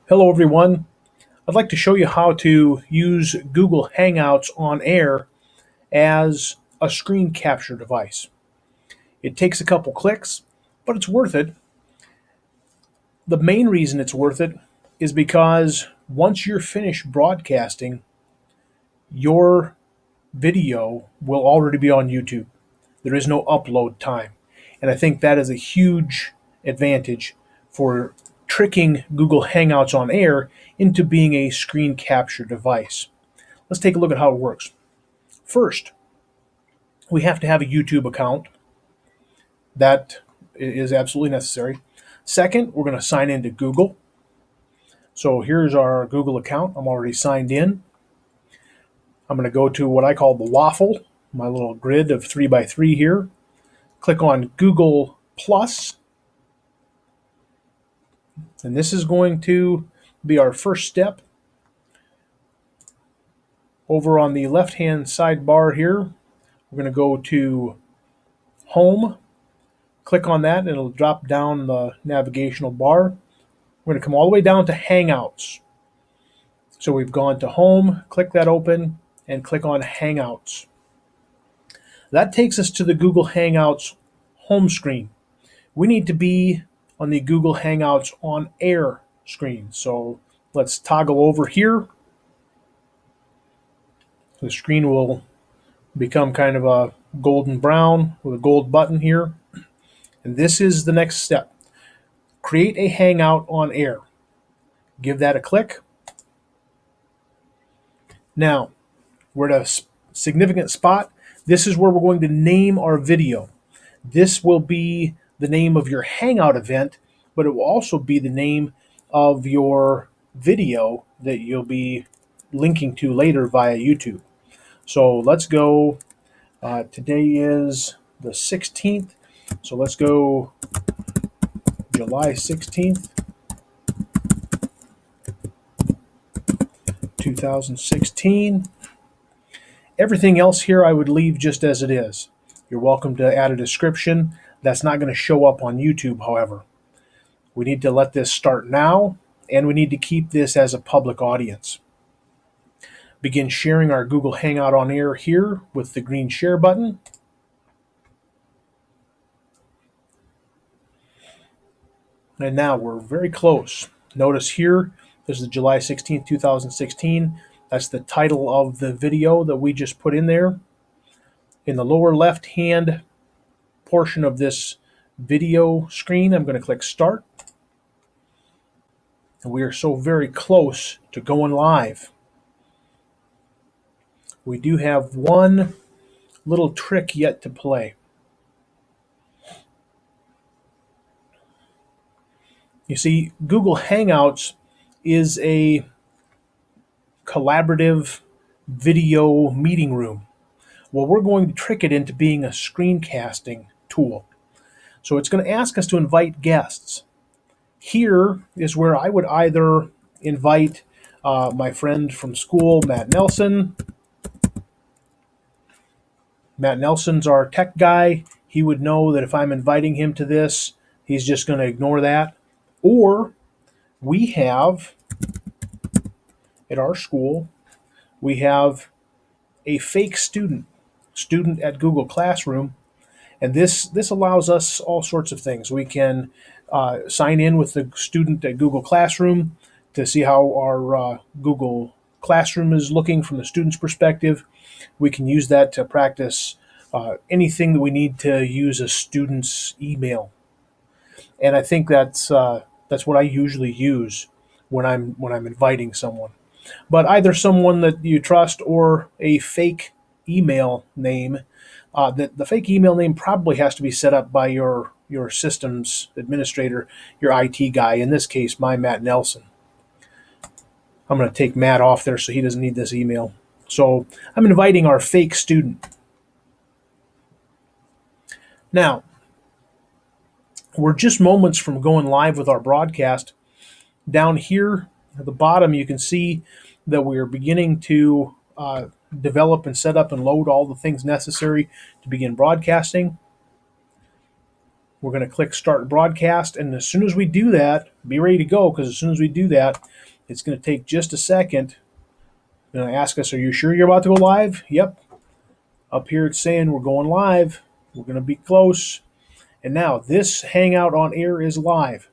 Hello everyone. I'd like to show you how to use Google Hangouts on air as a screen capture device. It takes a couple clicks, but it's worth it. The main reason it's worth it is because once you're finished broadcasting, your video will already be on YouTube. There is no upload time. And I think that is a huge advantage for tricking Google Hangouts on air into being a screen capture device. Let's take a look at how it works. First, we have to have a YouTube account. That is absolutely necessary. Second, we're going to sign into Google. So here's our Google account. I'm already signed in. I'm going to go to what I call the waffle, my little grid of 3x3 here. Click on Google Plus. And this is going to be our first step. Over on the left-hand sidebar here, we're going to go to Home. Click on that and it'll drop down the navigational bar. We're going to come all the way down to Hangouts. So we've gone to Home, click that open, and click on Hangouts. That takes us to the Google Hangouts home screen. We need to be on the Google Hangouts on air screen. So let's toggle over here. The screen will become kind of a golden brown with a gold button here. And this is the next step. Create a Hangout on air. Give that a click. Now, we're at a significant spot. This is where we're going to name our video. This will be the name of your Hangout event, but it will also be the name of your video that you'll be linking to later via YouTube. So let's go. Today is the 16th. So let's go July 16th, 2016. Everything else here I would leave just as it is. You're welcome to add a description. That's not going to show up on YouTube, however. We need to let this start now, and we need to keep this as a public audience. Begin sharing our Google Hangout on air here with the green share button. And now we're very close. Notice here, this is July 16th, 2016. That's the title of the video that we just put in there. In the lower left-hand portion of this video screen, I'm going to click Start. And we are so very close to going live. We do have one little trick yet to play. You see, Google Hangouts is a collaborative video meeting room. Well, we're going to trick it into being a screencasting tool. So it's going to ask us to invite guests. Here is where I would either invite my friend from school, Matt Nelson. Matt Nelson's our tech guy. He would know that if I'm inviting him to this, he's just going to ignore that. Or we have, at our school, we have a fake student at Google Classroom. And this allows us all sorts of things. We can sign in with the student at Google Classroom to see how our Google Classroom is looking from the student's perspective. We can use that to practice anything that we need to use a student's email. And I think that's what I usually use when I'm inviting someone. But either someone that you trust or a fake email name. The fake email name probably has to be set up by your systems administrator, your IT guy. In this case, my Matt Nelson. I'm going to take Matt off there so he doesn't need this email. So I'm inviting our fake student. Now, we're just moments from going live with our broadcast. Down here at the bottom, you can see that we are beginning to develop and set up and load all the things necessary to begin broadcasting. We're going to click Start Broadcast, and as soon as we do that, be ready to go, because as soon as we do that, it's going to take just a second. It's going to ask us, are you sure you're about to go live? Yep. Up here it's saying we're going live. We're going to be close. And now this Hangout on Air is live.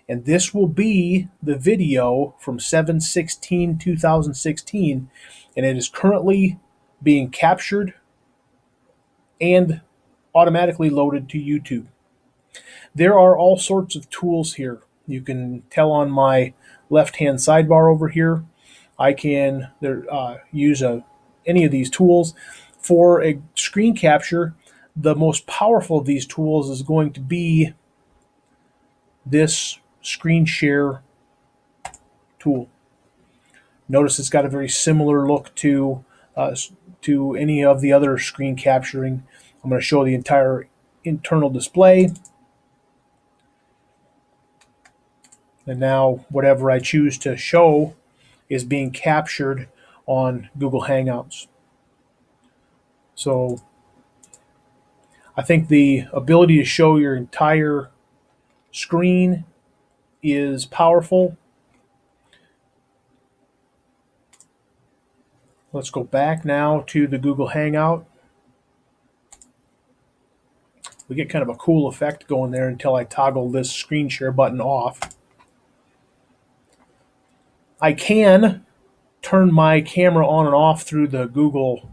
And this will be the video from 7/16/2016, and it is currently being captured and automatically loaded to YouTube. There are all sorts of tools here. You can tell on my left-hand sidebar over here. I can use any of these tools. For a screen capture, the most powerful of these tools is going to be this screen share tool. Notice it's got a very similar look to any of the other screen capturing. I'm going to show the entire internal display. And now whatever I choose to show is being captured on Google Hangouts. So I think the ability to show your entire screen is powerful. Let's go back now to the Google Hangout. We get kind of a cool effect going there until I toggle this screen share button off. I can turn my camera on and off through the Google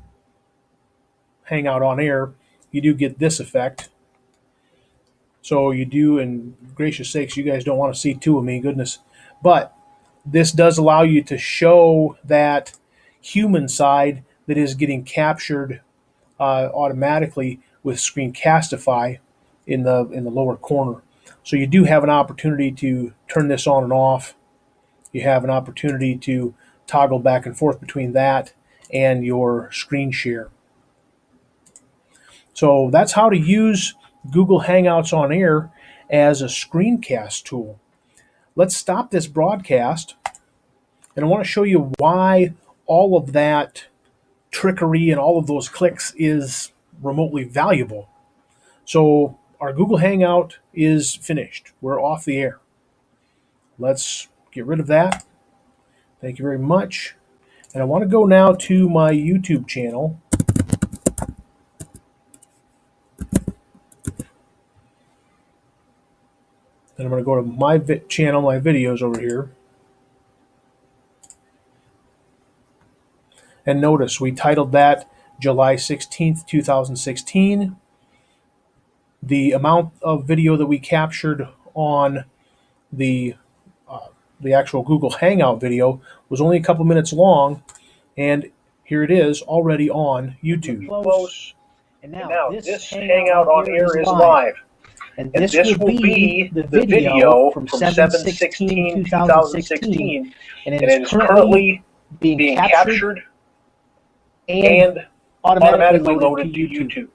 Hangout on Air. You do get this effect. So you do, and gracious sakes, you guys don't want to see two of me, goodness. But this does allow you to show that human side that is getting captured automatically with Screencastify in the lower corner. So you do have an opportunity to turn this on and off. You have an opportunity to toggle back and forth between that and your screen share. So that's how to use Google Hangouts on Air as a screencast tool. Let's stop this broadcast, and I want to show you why all of that trickery and all of those clicks is remotely valuable. So our Google Hangout is finished. We're off the air. Let's get rid of that. Thank you very much. And I want to go now to my YouTube channel. And I'm going to go to my channel, my videos over here. And notice we titled that July 16th, 2016. The amount of video that we captured on the actual Google Hangout video was only a couple minutes long, and here it is already on YouTube. Close. And now this Hangout on Air is live. And this will be the video from 7/16/2016, and it is currently being captured and automatically loaded to YouTube.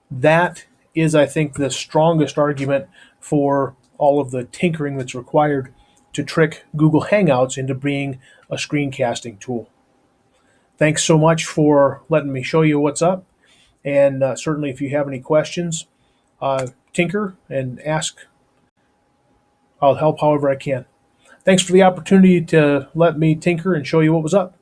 That is, I think, the strongest argument for all of the tinkering that's required to trick Google Hangouts into being a screencasting tool. Thanks so much for letting me show you what's up, and certainly if you have any questions, tinker and ask. I'll help however I can. Thanks for the opportunity to let me tinker and show you what was up.